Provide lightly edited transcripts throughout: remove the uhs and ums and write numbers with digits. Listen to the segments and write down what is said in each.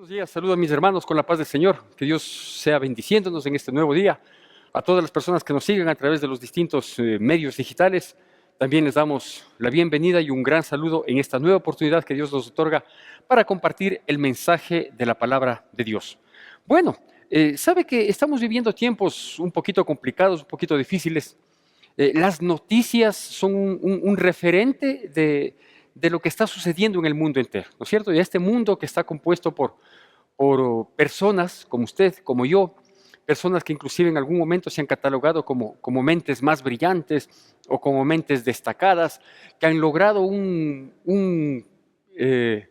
Buenos días, saludo a mis hermanos con la paz del Señor. Que Dios sea bendiciéndonos en este nuevo día. A todas las personas que nos siguen a través de los distintos medios digitales, también les damos la bienvenida y un gran saludo en esta nueva oportunidad que Dios nos otorga para compartir el mensaje de la palabra de Dios. Bueno, sabe que estamos viviendo tiempos un poquito complicados, un poquito difíciles. Las noticias son un referente de lo que está sucediendo en el mundo entero, ¿no es cierto? Y este mundo que está compuesto por personas como usted, como yo, personas que inclusive en algún momento se han catalogado como mentes más brillantes o como mentes destacadas, que han logrado ¿qué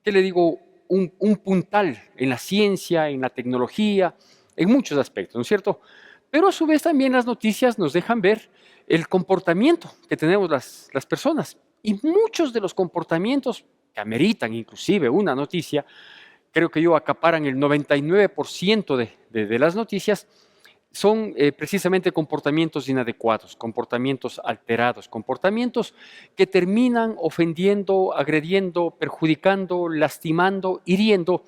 le digo? Un puntal en la ciencia, en la tecnología, en muchos aspectos, ¿no es cierto? Pero a su vez también las noticias nos dejan ver el comportamiento que tenemos las personas. Y muchos de los comportamientos que ameritan inclusive una noticia, creo que yo acaparan el 99% de las noticias, son precisamente comportamientos inadecuados, comportamientos alterados, comportamientos que terminan ofendiendo, agrediendo, perjudicando, lastimando, hiriendo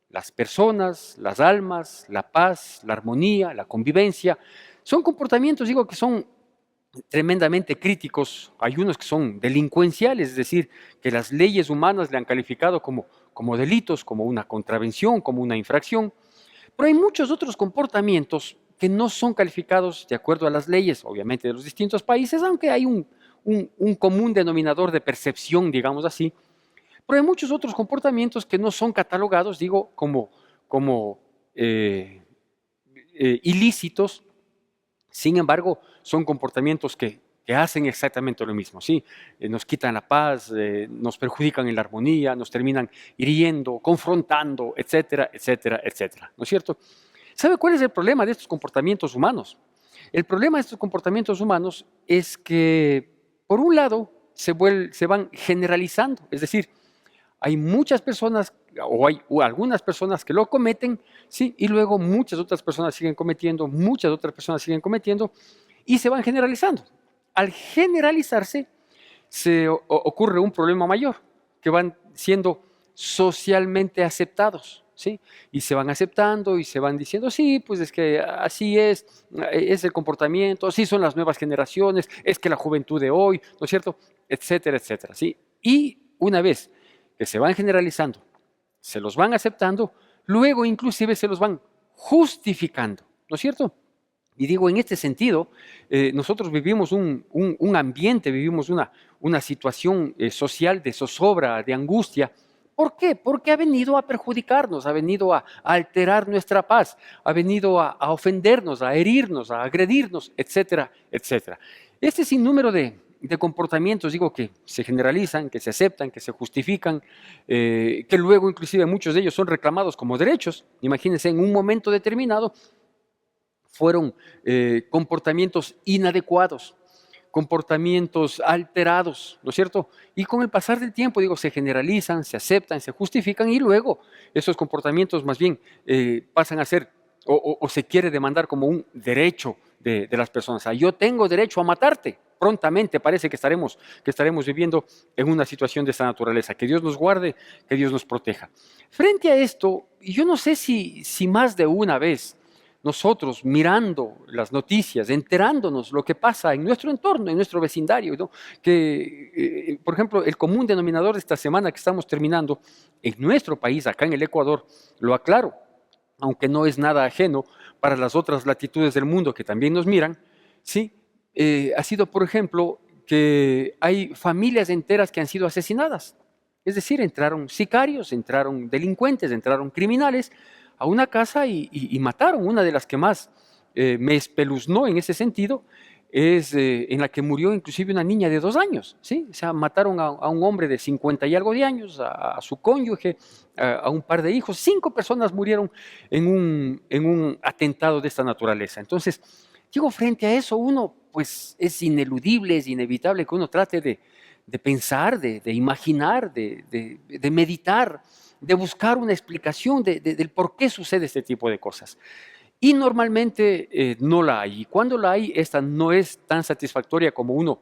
las personas, las almas, la paz, la armonía, la convivencia. Son comportamientos, digo, que son tremendamente críticos. Hay unos que son delincuenciales, es decir, que las leyes humanas le han calificado como delitos, como una contravención, como una infracción. Pero hay muchos otros comportamientos que no son calificados de acuerdo a las leyes, obviamente, de los distintos países, aunque hay un común denominador de percepción, digamos así. Pero hay muchos otros comportamientos que no son catalogados, digo, como ilícitos. Sin embargo, son comportamientos que hacen exactamente lo mismo, ¿sí? Nos quitan la paz, nos perjudican en la armonía, nos terminan hiriendo, confrontando, etcétera, etcétera, etcétera, ¿no es cierto? ¿Sabe cuál es el problema de estos comportamientos humanos? El problema de estos comportamientos humanos es que, por un lado, se van generalizando, es decir, hay muchas personas o algunas personas que lo cometen, ¿sí? Y luego muchas otras personas siguen cometiendo, muchas otras personas siguen cometiendo y se van generalizando. Al generalizarse, ocurre un problema mayor, que van siendo socialmente aceptados, ¿sí? Y se van aceptando y se van diciendo, sí, pues es que así es el comportamiento, así son las nuevas generaciones, es que la juventud de hoy, ¿no es cierto? Etcétera, etcétera, ¿sí? Y una vez que se van generalizando, se los van aceptando, luego inclusive se los van justificando, ¿no es cierto? Y digo, en este sentido, nosotros vivimos un ambiente, vivimos una situación social de zozobra, de angustia. ¿Por qué? Porque ha venido a perjudicarnos, ha venido a alterar nuestra paz, ha venido a ofendernos, a herirnos, a agredirnos, etcétera, etcétera. Este sinnúmero de comportamientos, digo, que se generalizan, que se aceptan, que se justifican, que luego inclusive muchos de ellos son reclamados como derechos. Imagínense, en un momento determinado fueron comportamientos inadecuados, comportamientos alterados, ¿no es cierto? Y con el pasar del tiempo, digo, se generalizan, se aceptan, se justifican y luego esos comportamientos más bien pasan a ser o se quiere demandar como un derecho de las personas. O sea, yo tengo derecho a matarte. Prontamente parece que estaremos viviendo en una situación de esta naturaleza. Que Dios nos guarde, que Dios nos proteja. Frente a esto, yo no sé si más de una vez nosotros mirando las noticias, enterándonos lo que pasa en nuestro entorno, en nuestro vecindario, ¿no? Que, por ejemplo, el común denominador de esta semana que estamos terminando, en nuestro país, acá en el Ecuador, lo aclaro, aunque no es nada ajeno para las otras latitudes del mundo que también nos miran, ¿sí? Ha sido, por ejemplo, que hay familias enteras que han sido asesinadas. Es decir, entraron sicarios, entraron delincuentes, entraron criminales a una casa y mataron. Una de las que más me espeluznó en ese sentido es en la que murió inclusive una niña de 2 años, ¿sí? O sea, mataron a un hombre de 50 y algo de años, a su cónyuge, a un par de hijos. 5 personas murieron en un atentado de esta naturaleza. Entonces, digo, frente a eso, uno, pues, es ineludible, es inevitable que uno trate de pensar, de imaginar, de meditar, de buscar una explicación del por qué sucede este tipo de cosas. Y normalmente no la hay. Y cuando la hay, esta no es tan satisfactoria como uno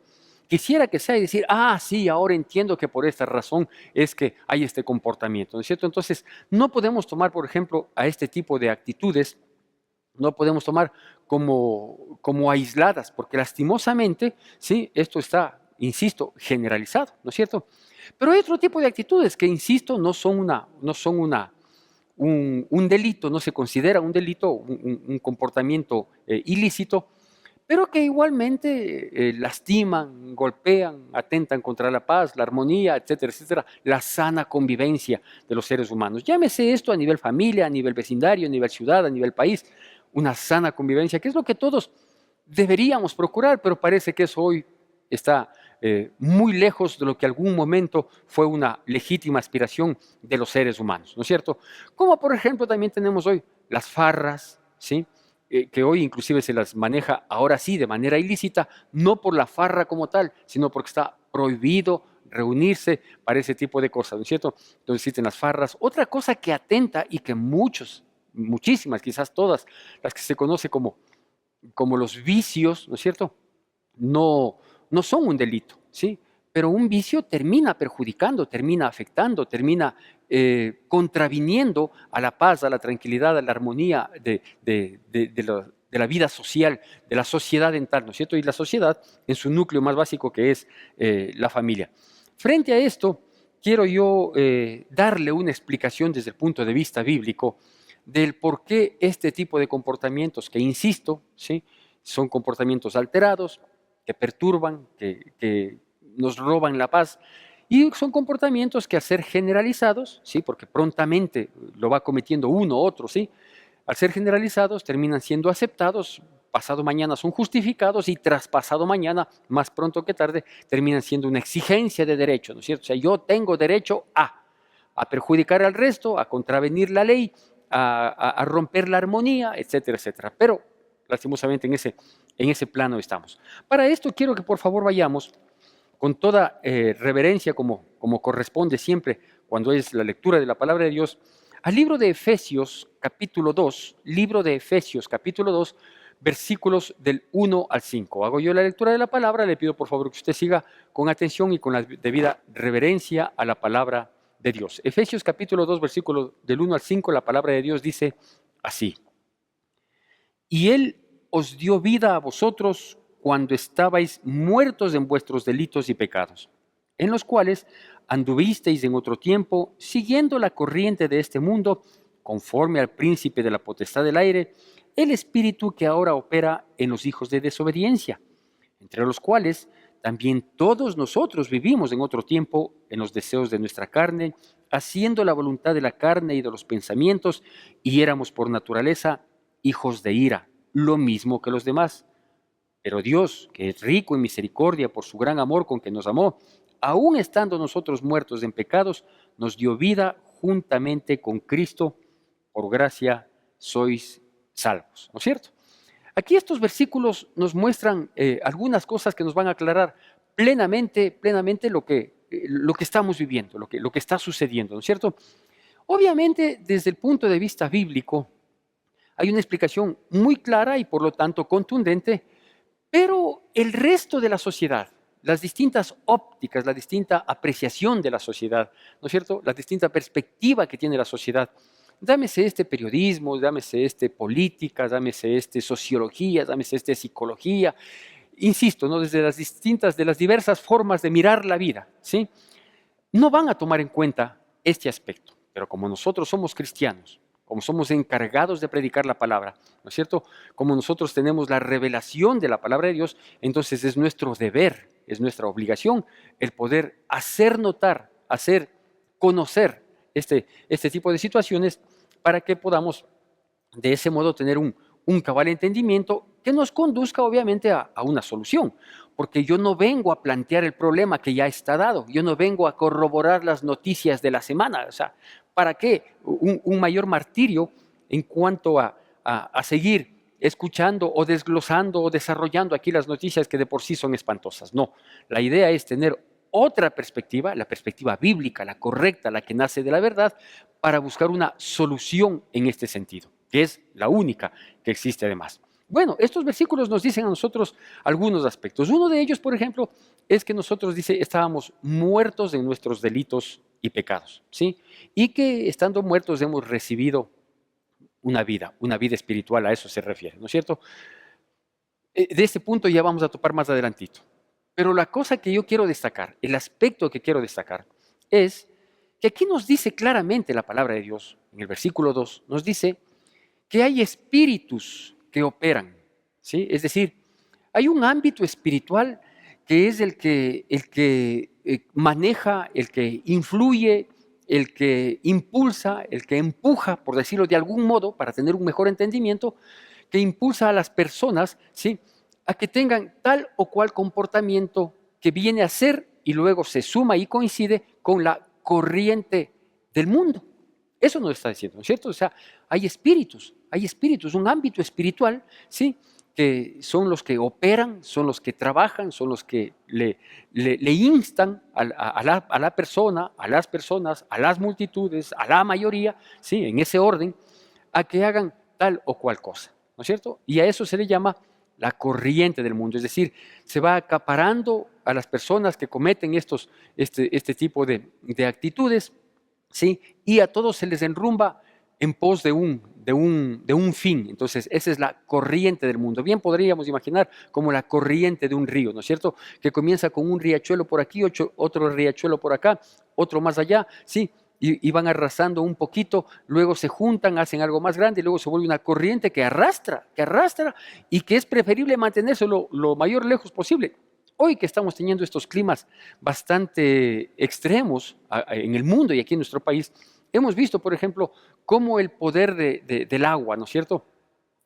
quisiera que sea y decir, sí, ahora entiendo que por esta razón es que hay este comportamiento, ¿no es cierto? Entonces, no podemos tomar, por ejemplo, a este tipo de actitudes, no podemos tomar como aisladas, porque lastimosamente, sí, esto está, insisto, generalizado, ¿no es cierto? Pero hay otro tipo de actitudes que, insisto, no son un delito, no se considera un delito, un comportamiento ilícito, pero que igualmente lastiman, golpean, atentan contra la paz, la armonía, etcétera, etcétera, la sana convivencia de los seres humanos. Llámese esto a nivel familia, a nivel vecindario, a nivel ciudad, a nivel país, una sana convivencia, que es lo que todos deberíamos procurar, pero parece que eso hoy está muy lejos de lo que algún momento fue una legítima aspiración de los seres humanos, ¿no es cierto? Como por ejemplo también tenemos hoy las farras, ¿sí? Que hoy inclusive se las maneja ahora sí de manera ilícita, no por la farra como tal, sino porque está prohibido reunirse para ese tipo de cosas, ¿no es cierto? Entonces existen las farras. Otra cosa que atenta y que muchísimas, quizás todas, las que se conoce como los vicios, ¿no es cierto? No, no son un delito, ¿sí? Pero un vicio termina perjudicando, termina afectando, termina contraviniendo a la paz, a la tranquilidad, a la armonía de la vida social, de la sociedad en tal, ¿no es cierto? Y la sociedad en su núcleo más básico, que es la familia. Frente a esto, quiero yo darle una explicación desde el punto de vista bíblico del por qué este tipo de comportamientos, que insisto, ¿sí? Son comportamientos alterados, que perturban, que nos roban la paz, y son comportamientos que al ser generalizados, ¿sí? Porque prontamente lo va cometiendo uno u otro, ¿sí? Al ser generalizados terminan siendo aceptados, pasado mañana son justificados y tras pasado mañana, más pronto que tarde, terminan siendo una exigencia de derecho, ¿no es cierto? O sea, yo tengo derecho a perjudicar al resto, a contravenir la ley, a romper la armonía, etcétera, etcétera. Pero lastimosamente en ese plano estamos. Para esto quiero que por favor vayamos con toda reverencia, como corresponde siempre cuando es la lectura de la palabra de Dios, al libro de Efesios capítulo 2, libro de Efesios capítulo 2, versículos del 1 al 5. Hago yo la lectura de la palabra, le pido por favor que usted siga con atención y con la debida reverencia a la palabra de Dios. Efesios capítulo 2, versículos del 1 al 5, la palabra de Dios dice así: y Él os dio vida a vosotros cuando estabais muertos en vuestros delitos y pecados, en los cuales anduvisteis en otro tiempo, siguiendo la corriente de este mundo, conforme al príncipe de la potestad del aire, el espíritu que ahora opera en los hijos de desobediencia, entre los cuales también todos nosotros vivimos en otro tiempo en los deseos de nuestra carne, haciendo la voluntad de la carne y de los pensamientos, y éramos por naturaleza hijos de ira, lo mismo que los demás. Pero Dios, que es rico en misericordia por su gran amor con que nos amó, aun estando nosotros muertos en pecados, nos dio vida juntamente con Cristo. Por gracia sois salvos, ¿no es cierto? Aquí estos versículos nos muestran algunas cosas que nos van a aclarar plenamente lo que estamos viviendo, lo que está sucediendo, ¿no es cierto? Obviamente, desde el punto de vista bíblico, hay una explicación muy clara y por lo tanto contundente, pero el resto de la sociedad, las distintas ópticas, la distinta apreciación de la sociedad, ¿no es cierto? La distinta perspectiva que tiene la sociedad. Dámese este periodismo, dámese este política, dámese este sociología, dámese este psicología. Insisto, ¿no? Desde de las diversas formas de mirar la vida, ¿sí? No van a tomar en cuenta este aspecto, pero como nosotros somos cristianos, como somos encargados de predicar la palabra, ¿no es cierto? Como nosotros tenemos la revelación de la palabra de Dios, entonces es nuestro deber, es nuestra obligación el poder hacer notar, hacer conocer este tipo de situaciones para que podamos de ese modo tener un cabal entendimiento que nos conduzca obviamente a una solución, porque yo no vengo a plantear el problema que ya está dado, yo no vengo a corroborar las noticias de la semana, o sea, ¿para qué un mayor martirio en cuanto a seguir escuchando o desglosando o desarrollando aquí las noticias que de por sí son espantosas? No, la idea es tener otra perspectiva, la perspectiva bíblica, la correcta, la que nace de la verdad, para buscar una solución en este sentido, que es la única que existe además. Bueno, estos versículos nos dicen a nosotros algunos aspectos. Uno de ellos, por ejemplo, es que nosotros, dice, estábamos muertos en nuestros delitos y pecados, ¿sí? Y que estando muertos hemos recibido una vida espiritual, a eso se refiere, ¿no es cierto? De este punto ya vamos a topar más adelantito. Pero la cosa que yo quiero destacar, el aspecto que quiero destacar, es que aquí nos dice claramente la palabra de Dios, en el versículo 2, nos dice que hay espíritus que operan, ¿sí? Es decir, hay un ámbito espiritual que es el que maneja, el que influye, el que impulsa, el que empuja, por decirlo de algún modo, para tener un mejor entendimiento, que impulsa a las personas, ¿sí?, a que tengan tal o cual comportamiento que viene a ser y luego se suma y coincide con la corriente del mundo. Eso nos está diciendo, ¿no es cierto? O sea, hay espíritus, un ámbito espiritual, ¿sí?, que son los que operan, son los que trabajan, son los que le instan a la persona, a las personas, a las multitudes, a la mayoría, ¿sí?, en ese orden, a que hagan tal o cual cosa, ¿no es cierto? Y a eso se le llama la corriente del mundo, es decir, se va acaparando a las personas que cometen este tipo de actitudes, ¿sí? Y a todos se les enrumba en pos de un fin. Entonces, esa es la corriente del mundo. Bien podríamos imaginar como la corriente de un río, ¿no es cierto? Que comienza con un riachuelo por aquí, otro riachuelo por acá, otro más allá, ¿sí? Y van arrasando un poquito, luego se juntan, hacen algo más grande, y luego se vuelve una corriente que arrastra, y que es preferible mantenerse lo mayor lejos posible. Hoy que estamos teniendo estos climas bastante extremos en el mundo y aquí en nuestro país, hemos visto, por ejemplo, cómo el poder del agua, ¿no es cierto?,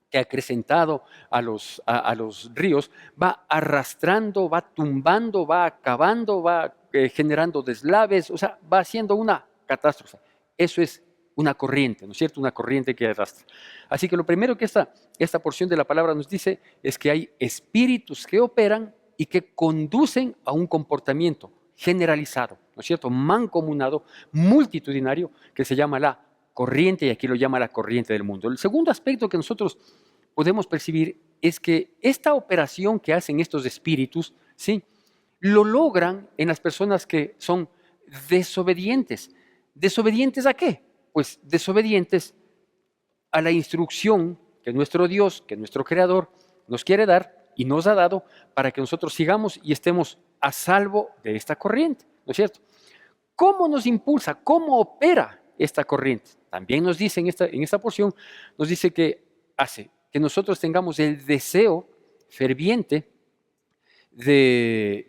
que ha acrecentado a los ríos, va arrastrando, va tumbando, va acabando, va generando deslaves, o sea, va haciendo una catástrofe. Eso es una corriente, ¿no es cierto? Una corriente que arrastra. Así que lo primero que esta porción de la palabra nos dice es que hay espíritus que operan y que conducen a un comportamiento generalizado, ¿no es cierto?, mancomunado, multitudinario, que se llama la corriente, y aquí lo llama la corriente del mundo. El segundo aspecto que nosotros podemos percibir es que esta operación que hacen estos espíritus, ¿sí?, lo logran en las personas que son desobedientes. ¿Desobedientes a qué? Pues desobedientes a la instrucción que nuestro Dios, que nuestro Creador nos quiere dar y nos ha dado para que nosotros sigamos y estemos a salvo de esta corriente, ¿no es cierto? ¿Cómo nos impulsa? ¿Cómo opera esta corriente? También nos dice en esta porción, nos dice que hace que nosotros tengamos el deseo ferviente de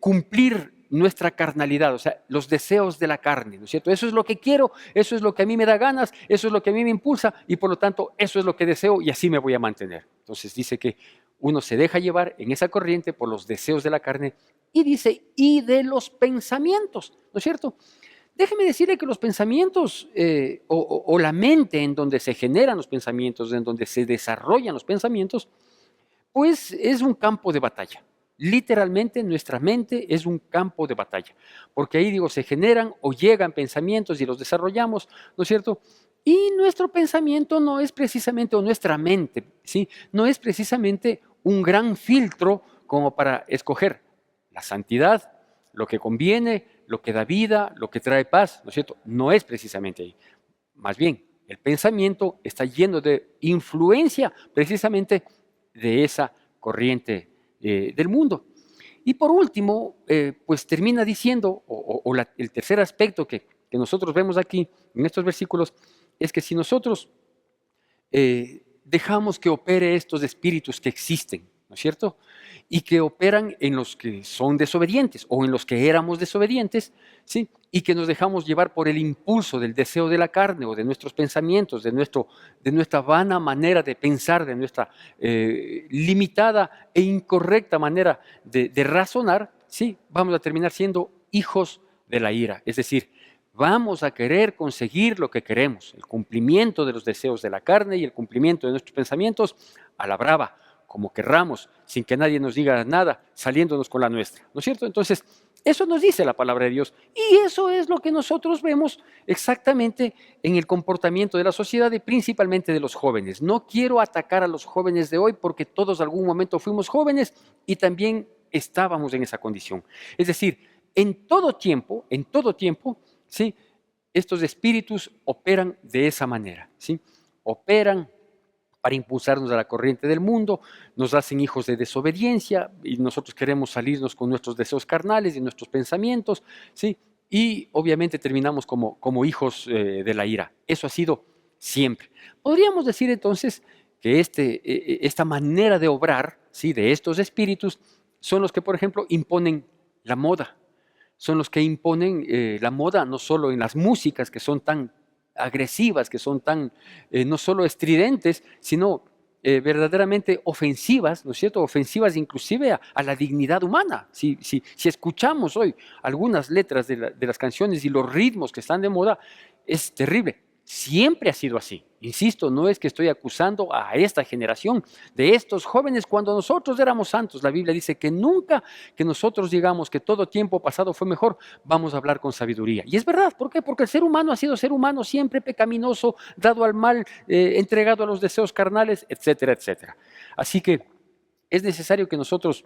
cumplir nuestra carnalidad, o sea, los deseos de la carne, ¿no es cierto? Eso es lo que quiero, eso es lo que a mí me da ganas, eso es lo que a mí me impulsa y por lo tanto eso es lo que deseo y así me voy a mantener. Entonces dice que uno se deja llevar en esa corriente por los deseos de la carne y dice, y de los pensamientos, ¿no es cierto? Déjeme decirle que los pensamientos o la mente en donde se generan los pensamientos, en donde se desarrollan los pensamientos, pues es un campo de batalla. Literalmente nuestra mente es un campo de batalla, porque ahí digo, se generan o llegan pensamientos y los desarrollamos, ¿no es cierto? Y nuestro pensamiento no es precisamente, o nuestra mente, ¿sí?, no es precisamente un gran filtro como para escoger la santidad, lo que conviene, lo que da vida, lo que trae paz, ¿no es cierto? No es precisamente ahí. Más bien, el pensamiento está lleno de influencia precisamente de esa corriente del mundo. Y por último, pues termina diciendo, el tercer aspecto que nosotros vemos aquí en estos versículos, es que si nosotros dejamos que opere estos espíritus que existen, ¿no es cierto?, y que operan en los que son desobedientes o en los que éramos desobedientes, ¿sí?, y que nos dejamos llevar por el impulso del deseo de la carne o de nuestros pensamientos, de nuestra vana manera de pensar, de nuestra limitada e incorrecta manera de razonar, ¿sí?, vamos a terminar siendo hijos de la ira. Es decir, vamos a querer conseguir lo que queremos, el cumplimiento de los deseos de la carne y el cumplimiento de nuestros pensamientos a la brava, como querramos, sin que nadie nos diga nada, saliéndonos con la nuestra, ¿no es cierto? Entonces, Eso nos dice la palabra de Dios. Y eso es lo que nosotros vemos exactamente en el comportamiento de la sociedad y principalmente de los jóvenes. No quiero atacar a los jóvenes de hoy porque todos en algún momento fuimos jóvenes y también estábamos en esa condición. Es decir, en todo tiempo, ¿sí? Estos espíritus operan de esa manera, ¿sí? Operan para impulsarnos a la corriente del mundo, nos hacen hijos de desobediencia y nosotros queremos salirnos con nuestros deseos carnales y nuestros pensamientos, ¿sí? Y obviamente terminamos como hijos de la ira. Eso ha sido siempre. Podríamos decir entonces que esta manera de obrar, ¿sí? De estos espíritus son los que, por ejemplo, imponen la moda. Son los que imponen la moda no solo en las músicas que son tan agresivas, que son tan no solo estridentes, sino verdaderamente ofensivas, ¿no es cierto? Ofensivas inclusive a la dignidad humana. Si escuchamos hoy algunas letras de las canciones y los ritmos que están de moda, es terrible. Siempre ha sido así. Insisto, no es que estoy acusando a esta generación de estos jóvenes cuando nosotros éramos santos. La Biblia dice que nunca que nosotros digamos que todo tiempo pasado fue mejor, vamos a hablar con sabiduría. Y es verdad, ¿por qué? Porque el ser humano ha sido ser humano siempre pecaminoso, dado al mal, entregado a los deseos carnales, etcétera, etcétera. Así que es necesario que nosotros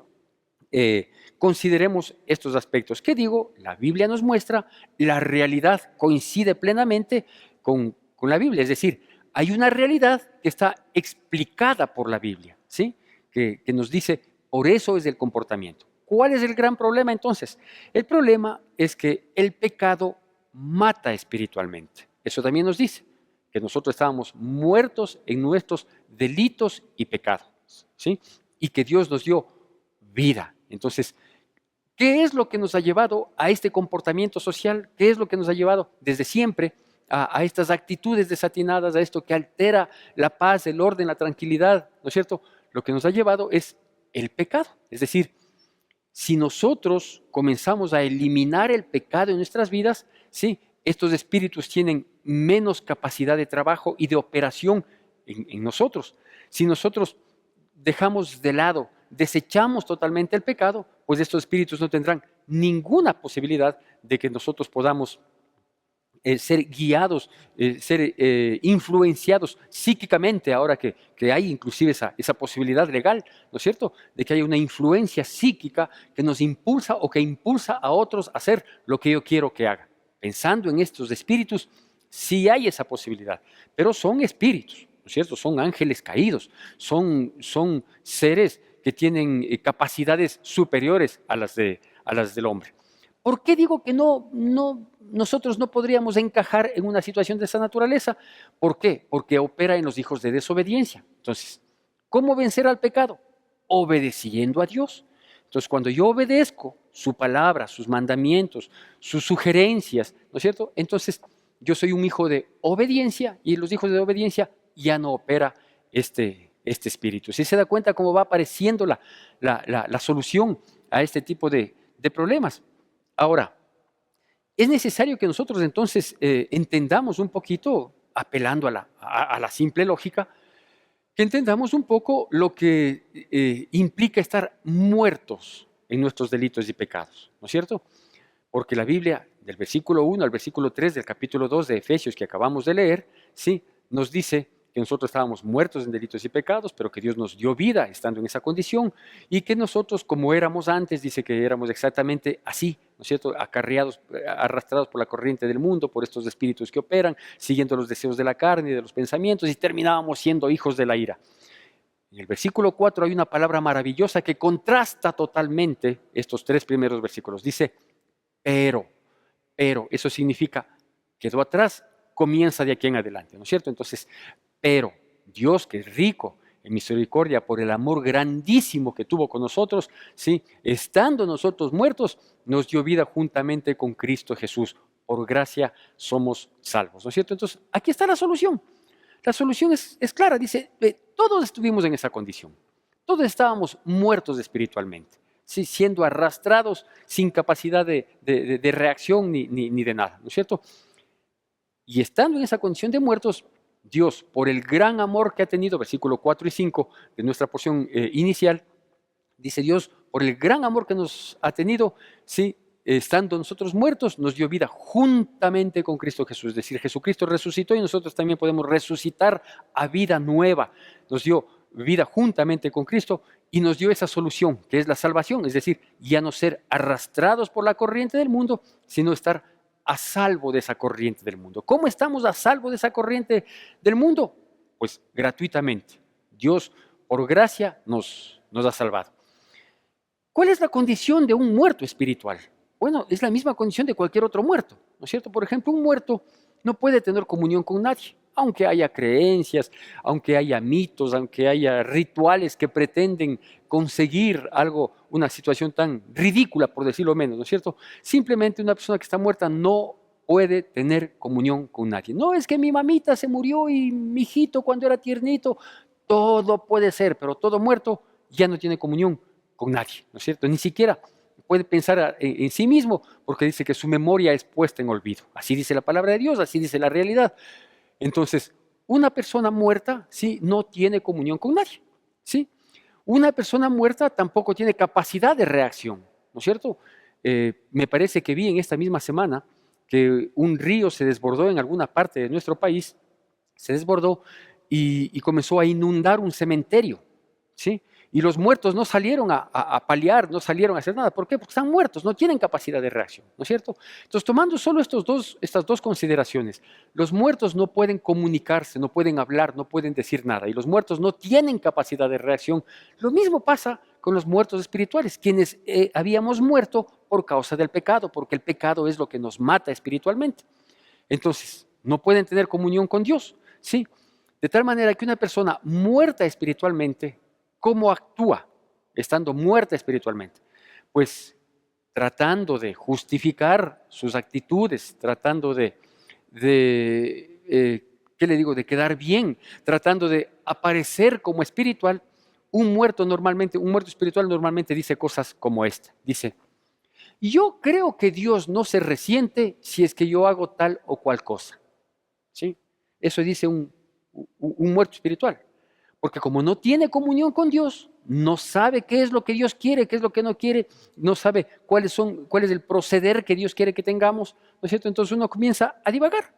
consideremos estos aspectos. ¿Qué digo? La Biblia nos muestra, la realidad coincide plenamente con la Biblia, es decir, hay una realidad que está explicada por la Biblia, ¿sí? Que nos dice, por eso es el comportamiento. ¿Cuál es el gran problema entonces? El problema es que el pecado mata espiritualmente. Eso también nos dice, que nosotros estábamos muertos en nuestros delitos y pecados, ¿sí? Y que Dios nos dio vida. Entonces, ¿qué es lo que nos ha llevado a este comportamiento social? ¿Qué es lo que nos ha llevado desde siempre a estas actitudes desatinadas, a esto que altera la paz, el orden, la tranquilidad? ¿No es cierto? Lo que nos ha llevado es el pecado. Es decir, si nosotros comenzamos a eliminar el pecado en nuestras vidas, ¿sí? Estos espíritus tienen menos capacidad de trabajo y de operación en nosotros. Si nosotros dejamos de lado, desechamos totalmente el pecado, pues estos espíritus no tendrán ninguna posibilidad de que nosotros podamos ser guiados, ser influenciados psíquicamente, ahora que hay inclusive esa posibilidad legal, ¿no es cierto?, de que hay una influencia psíquica que nos impulsa o que impulsa a otros a hacer lo que yo quiero que hagan. Pensando en estos espíritus, sí hay esa posibilidad, pero son espíritus, ¿no es cierto?, son ángeles caídos, son seres que tienen capacidades superiores a las del hombre. ¿Por qué digo que nosotros no podríamos encajar en una situación de esa naturaleza? ¿Por qué? Porque opera en los hijos de desobediencia. Entonces, ¿cómo vencer al pecado? Obedeciendo a Dios. Entonces, cuando yo obedezco su palabra, sus mandamientos, sus sugerencias, ¿no es cierto? Entonces, yo soy un hijo de obediencia y en los hijos de obediencia ya no opera este espíritu. Si se da cuenta cómo va apareciendo la solución a este tipo de problemas. Ahora, es necesario que nosotros entonces entendamos un poquito, apelando a la simple lógica, que entendamos un poco lo que implica estar muertos en nuestros delitos y pecados, ¿no es cierto? Porque la Biblia, del versículo 1 al versículo 3 del capítulo 2 de Efesios que acabamos de leer, ¿sí? Nos dice que nosotros estábamos muertos en delitos y pecados, pero que Dios nos dio vida estando en esa condición, y que nosotros, como éramos antes, dice que éramos exactamente así, ¿no es cierto?, acarreados, arrastrados por la corriente del mundo, por estos espíritus que operan, siguiendo los deseos de la carne y de los pensamientos, y terminábamos siendo hijos de la ira. En el versículo 4 hay una palabra maravillosa que contrasta totalmente estos tres primeros versículos. Dice, pero, eso significa, quedó atrás, comienza de aquí en adelante, ¿no es cierto? Entonces, pero Dios, que es rico en misericordia por el amor grandísimo que tuvo con nosotros, ¿sí? Estando nosotros muertos, nos dio vida juntamente con Cristo Jesús. Por gracia somos salvos, ¿no es cierto? Entonces, aquí está la solución. La solución es clara, dice, todos estuvimos en esa condición. Todos estábamos muertos espiritualmente, ¿sí? Siendo arrastrados sin capacidad de reacción ni de nada, ¿no es cierto? Y estando en esa condición de muertos, Dios, por el gran amor que ha tenido, versículo 4 y 5 de nuestra porción inicial, dice Dios, por el gran amor que nos ha tenido, ¿sí? estando nosotros muertos, nos dio vida juntamente con Cristo Jesús. Es decir, Jesucristo resucitó y nosotros también podemos resucitar a vida nueva. Nos dio vida juntamente con Cristo y nos dio esa solución, que es la salvación. Es decir, ya no ser arrastrados por la corriente del mundo, sino estar a salvo de esa corriente del mundo. ¿Cómo estamos a salvo de esa corriente del mundo? Pues gratuitamente. Dios, por gracia, nos ha salvado. ¿Cuál es la condición de un muerto espiritual? Bueno, es la misma condición de cualquier otro muerto, ¿no es cierto? Por ejemplo, un muerto no puede tener comunión con nadie, aunque haya creencias, aunque haya mitos, aunque haya rituales que pretenden conseguir algo, una situación tan ridícula, por decirlo menos, ¿no es cierto? Simplemente una persona que está muerta no puede tener comunión con nadie. No es que mi mamita se murió y mi hijito cuando era tiernito, todo puede ser, pero todo muerto ya no tiene comunión con nadie, ¿no es cierto? Ni siquiera puede pensar en sí mismo, porque dice que su memoria es puesta en olvido. Así dice la palabra de Dios, así dice la realidad. Entonces, una persona muerta, sí, no tiene comunión con nadie, ¿sí? Una persona muerta tampoco tiene capacidad de reacción, ¿no es cierto? Me parece que vi en esta misma semana que un río se desbordó en alguna parte de nuestro país, se desbordó y comenzó a inundar un cementerio, ¿sí? Y los muertos no salieron a paliar, no salieron a hacer nada. ¿Por qué? Porque están muertos, no tienen capacidad de reacción, ¿no es cierto? Entonces, tomando solo estas dos consideraciones, los muertos no pueden comunicarse, no pueden hablar, no pueden decir nada, y los muertos no tienen capacidad de reacción. Lo mismo pasa con los muertos espirituales, quienes habíamos muerto por causa del pecado, porque el pecado es lo que nos mata espiritualmente. Entonces, no pueden tener comunión con Dios, ¿sí? De tal manera que una persona muerta espiritualmente, ¿cómo actúa estando muerta espiritualmente? Pues tratando de justificar sus actitudes, tratando ¿qué le digo?, de quedar bien, tratando de aparecer como espiritual. Un muerto espiritual normalmente dice cosas como esta. Dice, yo creo que Dios no se resiente si es que yo hago tal o cual cosa. ¿Sí? Eso dice un muerto espiritual. Porque como no tiene comunión con Dios, no sabe qué es lo que Dios quiere, qué es lo que no quiere, no sabe cuál es el proceder que Dios quiere que tengamos, ¿no es cierto? Entonces uno comienza a divagar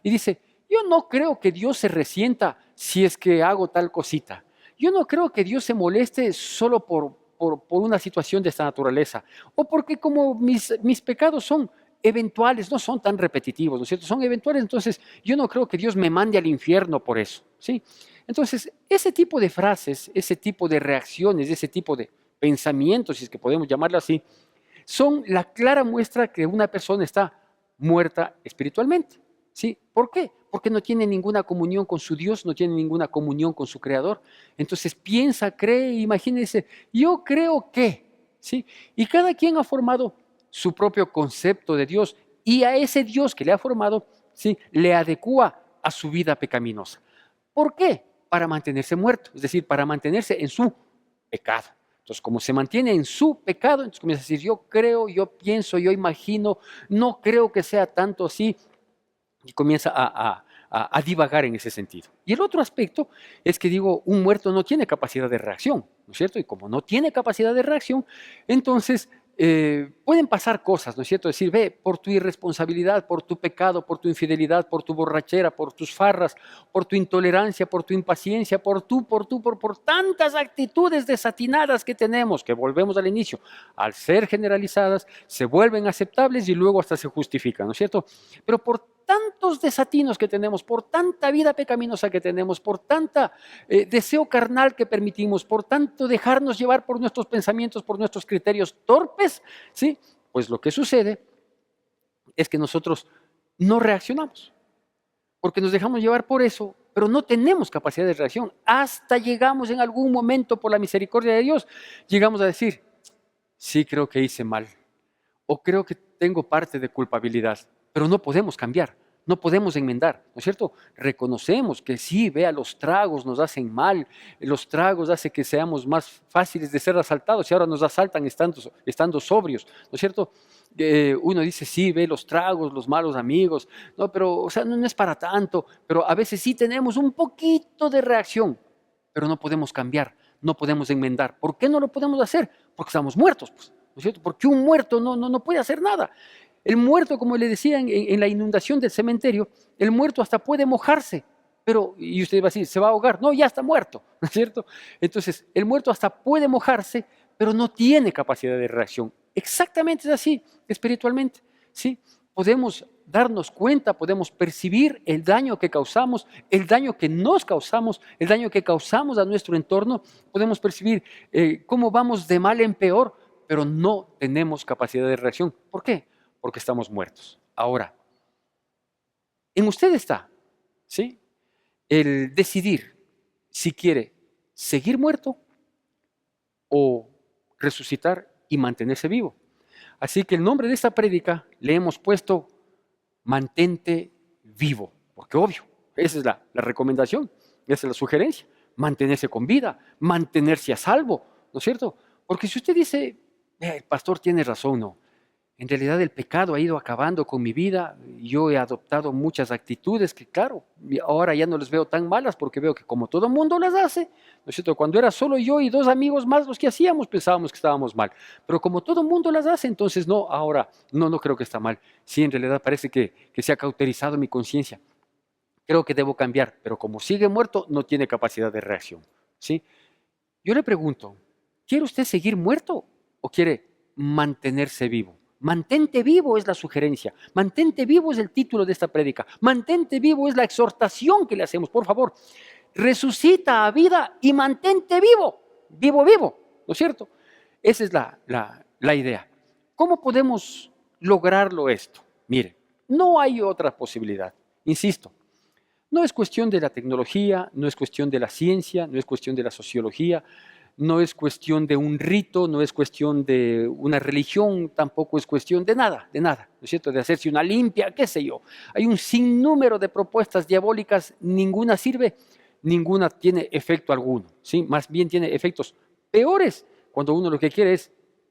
y dice, yo no creo que Dios se resienta si es que hago tal cosita. Yo no creo que Dios se moleste solo por una situación de esta naturaleza, o porque como mis pecados son eventuales, no son tan repetitivos, ¿no es cierto? Son eventuales, entonces yo no creo que Dios me mande al infierno por eso, ¿sí? Entonces, ese tipo de frases, ese tipo de reacciones, ese tipo de pensamientos, si es que podemos llamarlo así, son la clara muestra que una persona está muerta espiritualmente, ¿sí? ¿Por qué? Porque no tiene ninguna comunión con su Dios, no tiene ninguna comunión con su Creador. Entonces piensa, cree, imagínese, yo creo que, ¿sí? Y cada quien ha formado su propio concepto de Dios y a ese Dios que le ha formado, ¿sí?, le adecua a su vida pecaminosa. ¿Por qué? Para mantenerse muerto, es decir, para mantenerse en su pecado. Entonces, como se mantiene en su pecado, entonces comienza a decir, yo creo, yo pienso, yo imagino, no creo que sea tanto así, y comienza a divagar en ese sentido. Y el otro aspecto es que digo, un muerto no tiene capacidad de reacción, ¿no es cierto? Y como no tiene capacidad de reacción, entonces pueden pasar cosas, ¿no es cierto? Decir, ve, por tu irresponsabilidad, por tu pecado, por tu infidelidad, por tu borrachera, por tus farras, por tu intolerancia, por tu impaciencia, por tantas actitudes desatinadas que tenemos, que volvemos al inicio, al ser generalizadas, se vuelven aceptables y luego hasta se justifican, ¿no es cierto? Pero por tantos desatinos que tenemos, por tanta vida pecaminosa que tenemos, por tanta deseo carnal que permitimos, por tanto dejarnos llevar por nuestros pensamientos, por nuestros criterios torpes, ¿sí? Pues lo que sucede es que nosotros no reaccionamos, porque nos dejamos llevar por eso, pero no tenemos capacidad de reacción. Hasta llegamos en algún momento, por la misericordia de Dios, llegamos a decir, sí, creo que hice mal, o creo que tengo parte de culpabilidad, pero no podemos cambiar, no podemos enmendar, ¿no es cierto? Reconocemos que sí, vea, los tragos nos hacen mal, los tragos hacen que seamos más fáciles de ser asaltados y ahora nos asaltan estando sobrios, ¿no es cierto? Uno dice, sí, ve los tragos, los malos amigos, no, pero, o sea, no es para tanto, pero a veces sí tenemos un poquito de reacción, pero no podemos cambiar, no podemos enmendar. ¿Por qué no lo podemos hacer? Porque estamos muertos, pues. ¿No ¿no es cierto? Porque un muerto no puede hacer nada. El muerto, como le decía en la inundación del cementerio, el muerto hasta puede mojarse, pero, y usted va a decir, ¿se va a ahogar? No, ya está muerto, ¿no es cierto? Entonces, el muerto hasta puede mojarse, pero no tiene capacidad de reacción. Exactamente es así, espiritualmente, ¿sí? Podemos darnos cuenta, podemos percibir el daño que causamos, el daño que nos causamos, el daño que causamos a nuestro entorno, podemos percibir cómo vamos de mal en peor, pero no tenemos capacidad de reacción. ¿Por qué? Porque estamos muertos. Ahora, en usted está, ¿sí? El decidir si quiere seguir muerto o resucitar y mantenerse vivo. Así que el nombre de esta prédica le hemos puesto mantente vivo, porque obvio, esa es la recomendación, esa es la sugerencia, mantenerse con vida, mantenerse a salvo, ¿no es cierto? Porque si usted dice, el pastor tiene razón, no, en realidad el pecado ha ido acabando con mi vida. Yo he adoptado muchas actitudes que, claro, ahora ya no les veo tan malas porque veo que como todo mundo las hace, ¿no es cierto? Cuando era solo yo y dos amigos más los que hacíamos, pensábamos que estábamos mal. Pero como todo mundo las hace, entonces no, ahora no creo que está mal. Sí, en realidad parece que se ha cauterizado mi conciencia. Creo que debo cambiar, pero como sigue muerto, no tiene capacidad de reacción, ¿sí? Yo le pregunto, ¿quiere usted seguir muerto o quiere mantenerse vivo? Mantente vivo es la sugerencia, mantente vivo es el título de esta prédica, mantente vivo es la exhortación que le hacemos. Por favor, resucita a vida y mantente vivo, vivo, ¿no es cierto? Esa es la idea. ¿Cómo podemos lograrlo esto? Mire, no hay otra posibilidad, insisto. No es cuestión de la tecnología, no es cuestión de la ciencia, no es cuestión de la sociología, no es cuestión de un rito, no es cuestión de una religión, tampoco es cuestión de nada, ¿no es cierto? De hacerse una limpia, qué sé yo. Hay un sinnúmero de propuestas diabólicas, ninguna sirve, ninguna tiene efecto alguno, ¿sí? Más bien tiene efectos peores cuando uno lo que quiere es,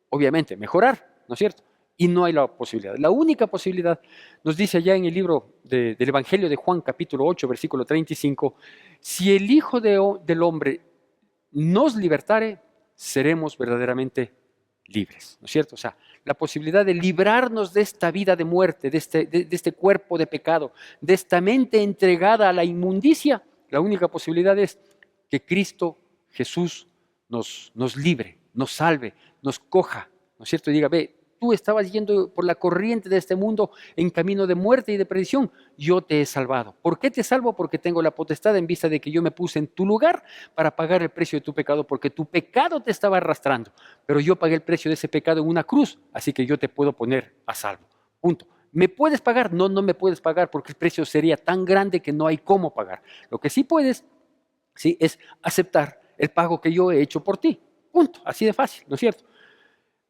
obviamente, mejorar, ¿no es cierto? Y no hay la posibilidad. La única posibilidad, nos dice allá en el libro del Evangelio de Juan, capítulo 8, versículo 35, si el Hijo del Hombre nos libertare, seremos verdaderamente libres, ¿no es cierto? O sea, la posibilidad de librarnos de esta vida de muerte, de este cuerpo de pecado, de esta mente entregada a la inmundicia, la única posibilidad es que Cristo Jesús nos libre, nos salve, nos coja, ¿no es cierto? Y diga, ve, tú estabas yendo por la corriente de este mundo en camino de muerte y de perdición, yo te he salvado. ¿Por qué te salvo? Porque tengo la potestad en vista de que yo me puse en tu lugar para pagar el precio de tu pecado, porque tu pecado te estaba arrastrando, pero yo pagué el precio de ese pecado en una cruz, así que yo te puedo poner a salvo. Punto. ¿Me puedes pagar? No, no me puedes pagar porque el precio sería tan grande que no hay cómo pagar. Lo que sí puedes, sí, es aceptar el pago que yo he hecho por ti. Punto. Así de fácil, ¿no es cierto?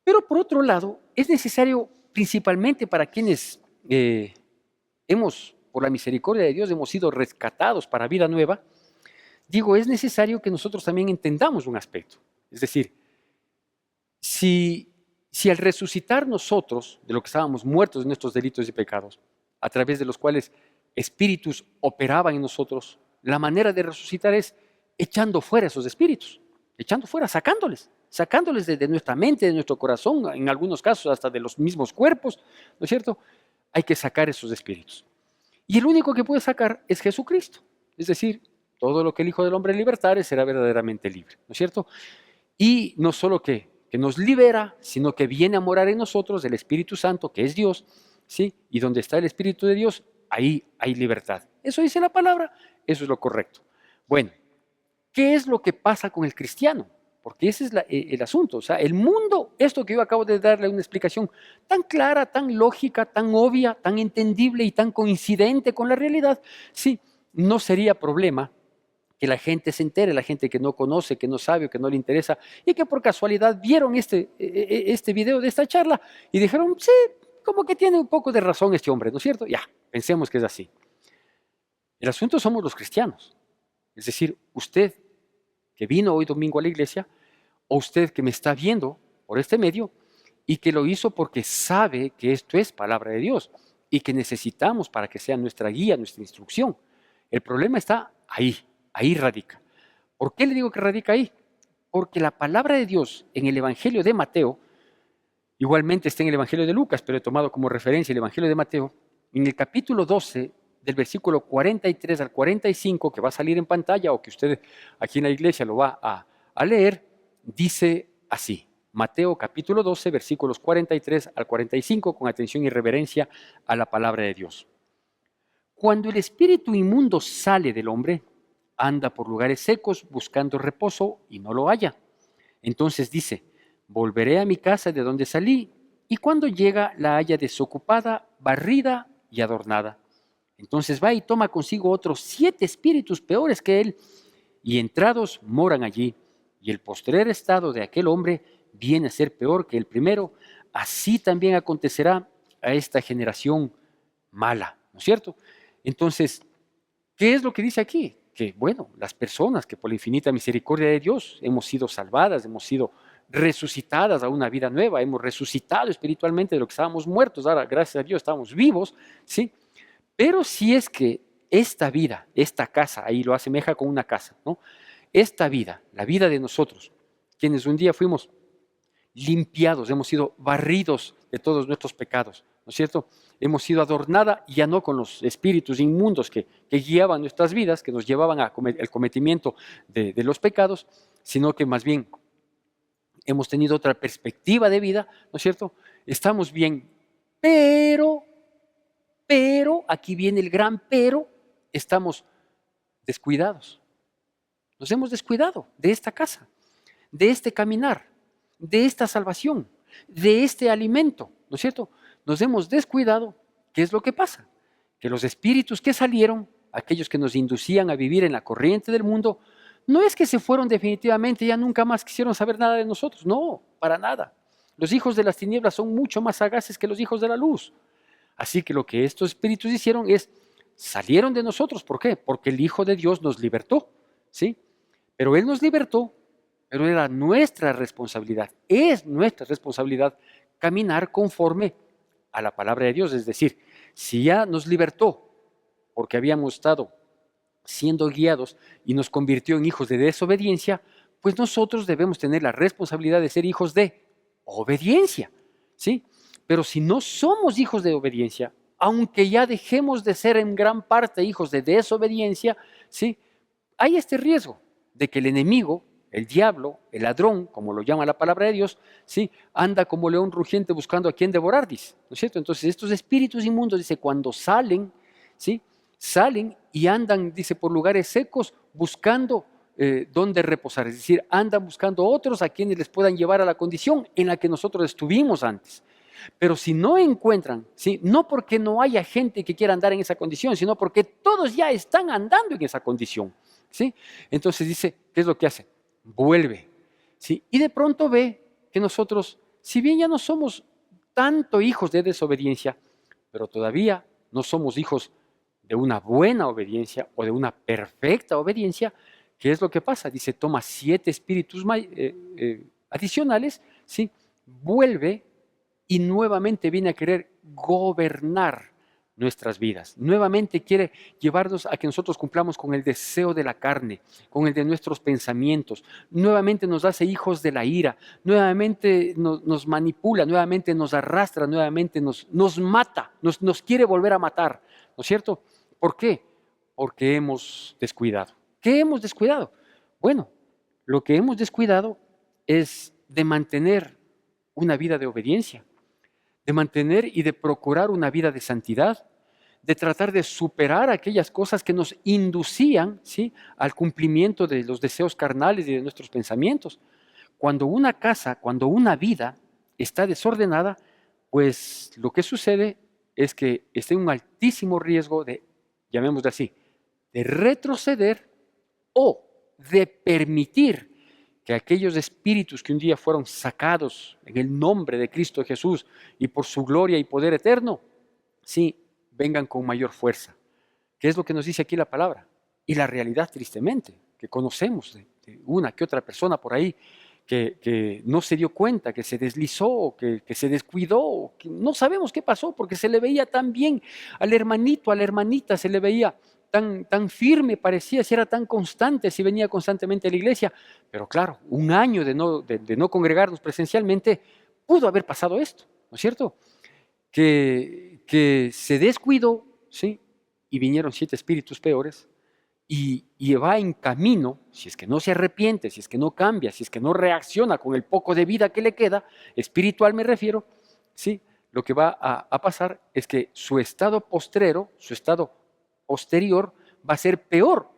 Pero por otro lado, es necesario principalmente para quienes por la misericordia de Dios, hemos sido rescatados para vida nueva, digo, es necesario que nosotros también entendamos un aspecto. Es decir, si al resucitar nosotros de lo que estábamos muertos de nuestros delitos y pecados, a través de los cuales espíritus operaban en nosotros, la manera de resucitar es echando fuera esos espíritus, echando fuera, sacándoles de nuestra mente, de nuestro corazón, en algunos casos hasta de los mismos cuerpos, ¿no es cierto? Hay que sacar esos espíritus. Y el único que puede sacar es Jesucristo. Es decir, todo lo que el Hijo del Hombre libertare será verdaderamente libre, ¿no es cierto? Y no solo que nos libera, sino que viene a morar en nosotros el Espíritu Santo, que es Dios, ¿sí? Y donde está el Espíritu de Dios, ahí hay libertad. Eso dice la palabra, eso es lo correcto. Bueno, ¿qué es lo que pasa con el cristiano? Porque ese es el asunto. O sea, el mundo, esto que yo acabo de darle una explicación tan clara, tan lógica, tan obvia, tan entendible y tan coincidente con la realidad, sí, no sería problema que la gente se entere, la gente que no conoce, que no sabe o que no le interesa, y que por casualidad vieron este video de esta charla y dijeron, sí, como que tiene un poco de razón este hombre, ¿no es cierto? Ya, pensemos que es así. El asunto somos los cristianos. Es decir, usted que vino hoy domingo a la iglesia, o usted que me está viendo por este medio y que lo hizo porque sabe que esto es palabra de Dios y que necesitamos para que sea nuestra guía, nuestra instrucción. El problema está ahí radica. ¿Por qué le digo que radica ahí? Porque la palabra de Dios en el Evangelio de Mateo Igualmente está en el Evangelio de Lucas, pero he tomado como referencia el Evangelio de Mateo. En el capítulo 12, del versículo 43 al 45, que va a salir en pantalla o que usted aquí en la iglesia lo va a leer, dice así. Mateo capítulo 12, versículos 43 al 45, con atención y reverencia a la palabra de Dios. Cuando el espíritu inmundo sale del hombre, anda por lugares secos buscando reposo y no lo halla. Entonces dice, volveré a mi casa de donde salí, y cuando llega la halla desocupada, barrida y adornada. Entonces va y toma consigo otros 7 espíritus peores que él, y entrados moran allí. Y el postrer estado de aquel hombre viene a ser peor que el primero. Así también acontecerá a esta generación mala, ¿no es cierto? Entonces, ¿qué es lo que dice aquí? Que, bueno, las personas que por la infinita misericordia de Dios hemos sido salvadas, hemos sido resucitadas a una vida nueva, hemos resucitado espiritualmente de lo que estábamos muertos, ahora gracias a Dios estamos vivos, ¿sí? Pero si es que esta vida, esta casa, ahí lo asemeja con una casa, ¿no? Esta vida, la vida de nosotros, quienes un día fuimos limpiados, hemos sido barridos de todos nuestros pecados, ¿no es cierto? Hemos sido adornada ya no con los espíritus inmundos que guiaban nuestras vidas, que nos llevaban al cometimiento de los pecados, sino que más bien hemos tenido otra perspectiva de vida, ¿no es cierto? Estamos bien, pero, aquí viene el gran pero, estamos descuidados. Nos hemos descuidado de esta casa, de este caminar, de esta salvación, de este alimento, ¿no es cierto? Nos hemos descuidado. ¿Qué es lo que pasa? Que los espíritus que salieron, aquellos que nos inducían a vivir en la corriente del mundo, no es que se fueron definitivamente, ya nunca más quisieron saber nada de nosotros, no, para nada. Los hijos de las tinieblas son mucho más sagaces que los hijos de la luz. Así que lo que estos espíritus hicieron es, salieron de nosotros. ¿Por qué? Porque el Hijo de Dios nos libertó, ¿sí? Pero Él nos libertó, pero era nuestra responsabilidad, es nuestra responsabilidad caminar conforme a la palabra de Dios. Es decir, si ya nos libertó porque habíamos estado siendo guiados y nos convirtió en hijos de desobediencia, pues nosotros debemos tener la responsabilidad de ser hijos de obediencia, ¿sí? Pero si no somos hijos de obediencia, aunque ya dejemos de ser en gran parte hijos de desobediencia, ¿sí? Hay este riesgo de que el enemigo, el diablo, el ladrón, como lo llama la palabra de Dios, ¿sí? Anda como león rugiente buscando a quien devorar, dice, ¿no es cierto? Entonces estos espíritus inmundos, dice, cuando salen, ¿sí? Salen y andan, dice, por lugares secos buscando dónde reposar, es decir, andan buscando otros a quienes les puedan llevar a la condición en la que nosotros estuvimos antes. Pero si no encuentran, ¿sí? No porque no haya gente que quiera andar en esa condición, sino porque todos ya están andando en esa condición, ¿sí? Entonces dice, ¿qué es lo que hace? Vuelve, ¿sí? Y de pronto ve que nosotros, si bien ya no somos tanto hijos de desobediencia, pero todavía no somos hijos de una buena obediencia o de una perfecta obediencia. ¿Qué es lo que pasa? Dice, toma 7 espíritus adicionales, ¿sí? Vuelve y nuevamente viene a querer gobernar nuestras vidas. Nuevamente quiere llevarnos a que nosotros cumplamos con el deseo de la carne, con el de nuestros pensamientos. Nuevamente nos hace hijos de la ira, nuevamente nos manipula, nuevamente nos arrastra, nuevamente nos mata, nos quiere volver a matar, ¿no es cierto? ¿Por qué? Porque hemos descuidado. ¿Qué hemos descuidado? Bueno, lo que hemos descuidado es de mantener una vida de obediencia, de mantener y de procurar una vida de santidad, de tratar de superar aquellas cosas que nos inducían, ¿sí?, al cumplimiento de los deseos carnales y de nuestros pensamientos. Cuando una casa, cuando una vida está desordenada, pues lo que sucede es que está en un altísimo riesgo de, llamémoslo así, de retroceder o de permitir que aquellos espíritus que un día fueron sacados en el nombre de Cristo Jesús y por su gloria y poder eterno, sí, vengan con mayor fuerza. ¿Qué es lo que nos dice aquí la palabra? Y la realidad, tristemente, que conocemos de una que otra persona por ahí que no se dio cuenta, que se deslizó, que se descuidó, que no sabemos qué pasó, porque se le veía tan bien al hermanito, a la hermanita, se le veía tan firme, parecía, si era tan constante, si venía constantemente a la iglesia. Pero claro, un año de no congregarnos presencialmente, pudo haber pasado esto, ¿no es cierto? Que se descuidó, ¿sí? Y vinieron 7 espíritus peores y va en camino, si es que no se arrepiente, si es que no cambia, si es que no reacciona con el poco de vida que le queda, espiritual me refiero, ¿sí? Lo que va a pasar es que su estado postrero, su estado posterior, va a ser peor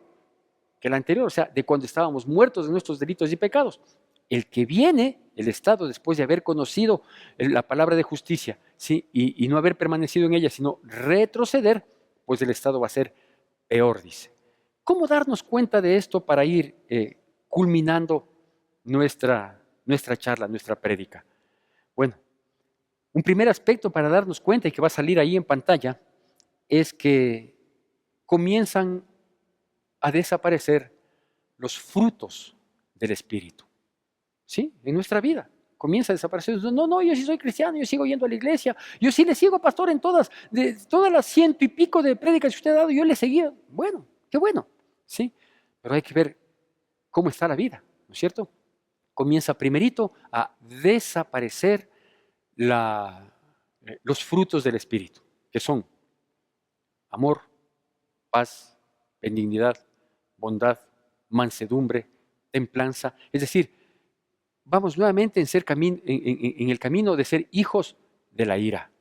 que el anterior, o sea, de cuando estábamos muertos de nuestros delitos y pecados. El que viene, el estado después de haber conocido la palabra de justicia, ¿sí? y no haber permanecido en ella, sino retroceder, pues el estado va a ser peor, dice. ¿Cómo darnos cuenta de esto para ir culminando nuestra charla, nuestra prédica? Bueno, un primer aspecto para darnos cuenta y que va a salir ahí en pantalla es que comienzan a desaparecer los frutos del Espíritu. ¿Sí? En nuestra vida. Comienza a desaparecer. No, yo sí soy cristiano, yo sigo yendo a la iglesia, yo sí le sigo, pastor, en todas las 100 y pico de prédicas que usted ha dado, yo le seguía. Bueno, qué bueno, ¿sí? Pero hay que ver cómo está la vida, ¿no es cierto? Comienza primerito a desaparecer los frutos del Espíritu, que son amor, paz, benignidad, bondad, mansedumbre, templanza. Es decir, vamos nuevamente en el camino de ser hijos de la ira,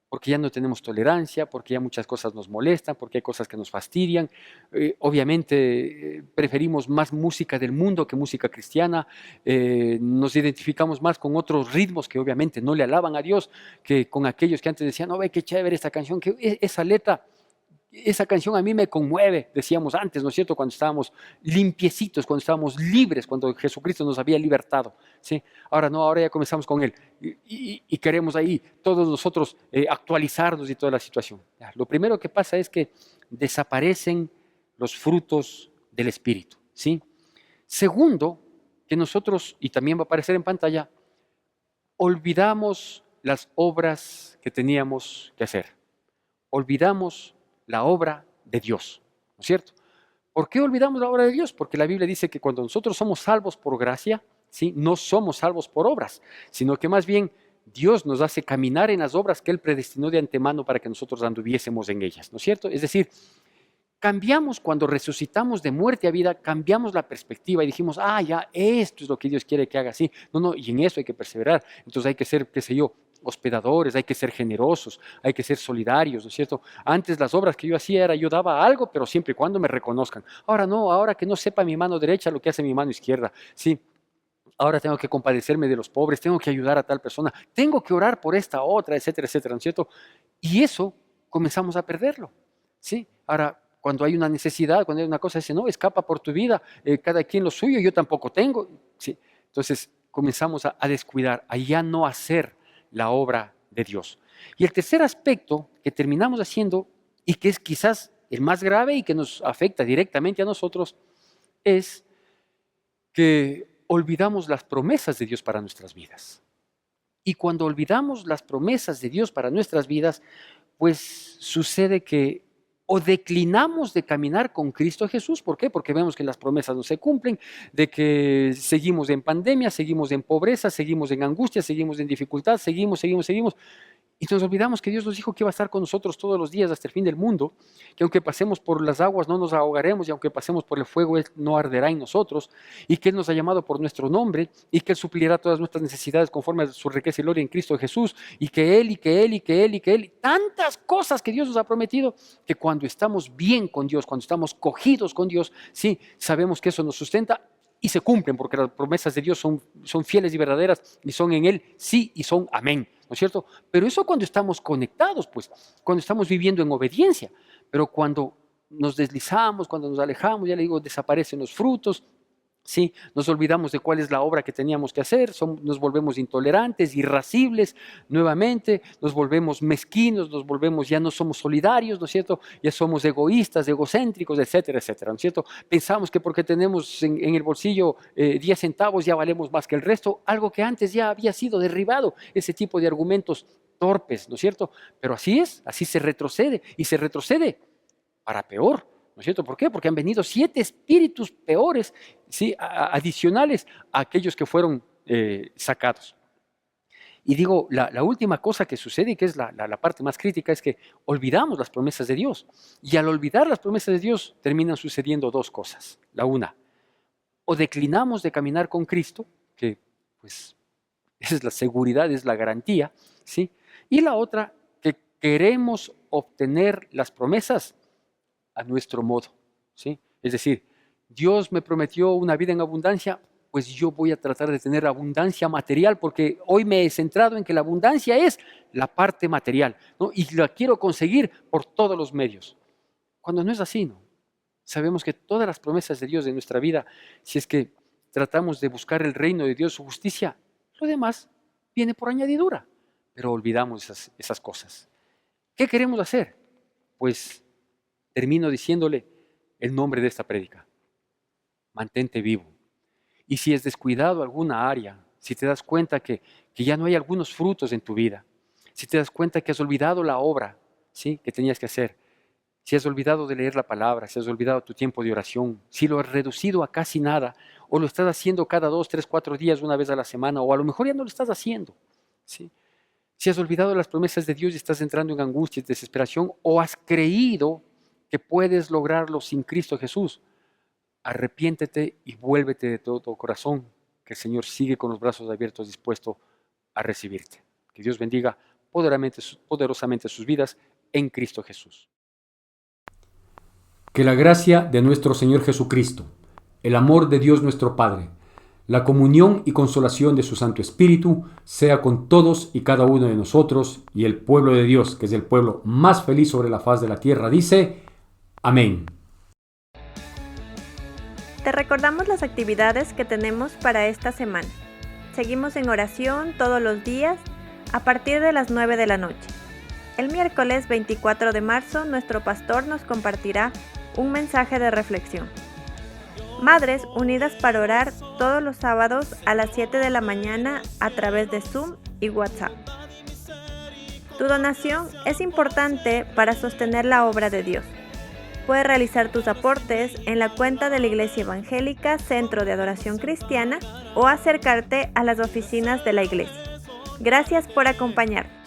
porque ya no tenemos tolerancia, porque ya muchas cosas nos molestan, porque hay cosas que nos fastidian. Obviamente preferimos más música del mundo que música cristiana, nos identificamos más con otros ritmos que obviamente no le alaban a Dios, que con aquellos que antes decían, no, ve qué chévere esta canción, que esa letra. Esa canción a mí me conmueve, decíamos antes, ¿no es cierto? Cuando estábamos limpiecitos, cuando estábamos libres, cuando Jesucristo nos había libertado, ¿sí? Ahora no, ahora ya comenzamos con Él y queremos ahí todos nosotros actualizarnos y toda la situación. Lo primero que pasa es que desaparecen los frutos del Espíritu, ¿sí? Segundo, que nosotros, y también va a aparecer en pantalla, olvidamos las obras que teníamos que hacer. Olvidamos la obra de Dios, ¿no es cierto? ¿Por qué olvidamos la obra de Dios? Porque la Biblia dice que cuando nosotros somos salvos por gracia, ¿sí? No somos salvos por obras, sino que más bien Dios nos hace caminar en las obras que Él predestinó de antemano para que nosotros anduviésemos en ellas, ¿no es cierto? Es decir, cambiamos cuando resucitamos de muerte a vida, cambiamos la perspectiva y dijimos, ya, esto es lo que Dios quiere que haga así. No, y en eso hay que perseverar. Entonces hay que ser, qué sé yo, hospedadores, hay que ser generosos, hay que ser solidarios, ¿no es cierto? Antes las obras que yo hacía era, yo daba algo, pero siempre y cuando me reconozcan. Ahora no, ahora que no sepa mi mano derecha lo que hace mi mano izquierda, sí. Ahora tengo que compadecerme de los pobres, tengo que ayudar a tal persona, tengo que orar por esta otra, etcétera, ¿no es cierto? Y eso comenzamos a perderlo, ¿sí? Ahora, cuando hay una necesidad, cuando hay una cosa, dice, no, escapa por tu vida, cada quien lo suyo, yo tampoco tengo, ¿sí? Entonces comenzamos a descuidar, a ya no hacer la obra de Dios. Y el tercer aspecto que terminamos haciendo, y que es quizás el más grave y que nos afecta directamente a nosotros, es que olvidamos las promesas de Dios para nuestras vidas. Y cuando olvidamos las promesas de Dios para nuestras vidas, pues sucede que o declinamos de caminar con Cristo Jesús. ¿Por qué? Porque vemos que las promesas no se cumplen, de que seguimos en pandemia, seguimos en pobreza, seguimos en angustia, seguimos en dificultad, seguimos. Y nos olvidamos que Dios nos dijo que iba a estar con nosotros todos los días hasta el fin del mundo, que aunque pasemos por las aguas no nos ahogaremos y aunque pasemos por el fuego Él no arderá en nosotros, y que Él nos ha llamado por nuestro nombre y que Él suplirá todas nuestras necesidades conforme a su riqueza y gloria en Cristo Jesús, y que Él, tantas cosas que Dios nos ha prometido, que cuando estamos bien con Dios, cuando estamos cogidos con Dios, sí, sabemos que eso nos sustenta y se cumplen, porque las promesas de Dios son fieles y verdaderas y son en Él sí y son amén, ¿no es cierto? Pero eso cuando estamos conectados, pues, cuando estamos viviendo en obediencia. Pero cuando nos deslizamos, cuando nos alejamos, ya le digo, desaparecen los frutos, ¿sí? Nos olvidamos de cuál es la obra que teníamos que hacer, nos volvemos intolerantes, irascibles nuevamente, nos volvemos mezquinos, ya no somos solidarios, ¿no es cierto? Ya somos egoístas, egocéntricos, etcétera, ¿no es cierto? Pensamos que porque tenemos en el bolsillo 10 centavos ya valemos más que el resto, algo que antes ya había sido derribado, ese tipo de argumentos torpes, ¿no es cierto? Pero así es, así se retrocede y se retrocede para peor. ¿No es cierto? ¿Por qué? Porque han venido 7 espíritus peores, ¿sí? Adicionales a aquellos que fueron sacados. Y digo, la última cosa que sucede, y que es la parte más crítica, es que olvidamos las promesas de Dios. Y al olvidar las promesas de Dios, terminan sucediendo dos cosas. La una, o declinamos de caminar con Cristo, que pues esa es la seguridad, es la garantía, ¿sí? Y la otra, que queremos obtener las promesas a nuestro modo, ¿sí? Es decir, Dios me prometió una vida en abundancia, pues yo voy a tratar de tener abundancia material, porque hoy me he centrado en que la abundancia es la parte material, ¿no? Y la quiero conseguir por todos los medios. Cuando no es así, ¿no? Sabemos que todas las promesas de Dios en nuestra vida, si es que tratamos de buscar el reino de Dios, su justicia, lo demás viene por añadidura, pero olvidamos esas cosas. ¿Qué queremos hacer? Pues termino diciéndole el nombre de esta prédica: mantente vivo. Y si es descuidado alguna área, si te das cuenta que ya no hay algunos frutos en tu vida, si te das cuenta que has olvidado la obra, ¿sí?, que tenías que hacer, si has olvidado de leer la palabra, si has olvidado tu tiempo de oración, si lo has reducido a casi nada, o lo estás haciendo cada 2, 3, 4 días, una vez a la semana, o a lo mejor ya no lo estás haciendo, ¿sí? Si has olvidado las promesas de Dios y estás entrando en angustia y desesperación, o has creído que puedes lograrlo sin Cristo Jesús, arrepiéntete y vuélvete de todo tu corazón, que el Señor sigue con los brazos abiertos dispuesto a recibirte. Que Dios bendiga poderosamente sus vidas en Cristo Jesús. Que la gracia de nuestro Señor Jesucristo, el amor de Dios nuestro Padre, la comunión y consolación de su Santo Espíritu sea con todos y cada uno de nosotros, y el pueblo de Dios, que es el pueblo más feliz sobre la faz de la tierra, dice: Amén. Te recordamos las actividades que tenemos para esta semana. Seguimos en oración todos los días a partir de las 9 de la noche. El miércoles 24 de marzo, nuestro pastor nos compartirá un mensaje de reflexión. Madres unidas para orar todos los sábados a las 7 de la mañana a través de Zoom y WhatsApp. Tu donación es importante para sostener la obra de Dios. Puedes realizar tus aportes en la cuenta de la Iglesia Evangélica Centro de Adoración Cristiana o acercarte a las oficinas de la iglesia. Gracias por acompañarnos.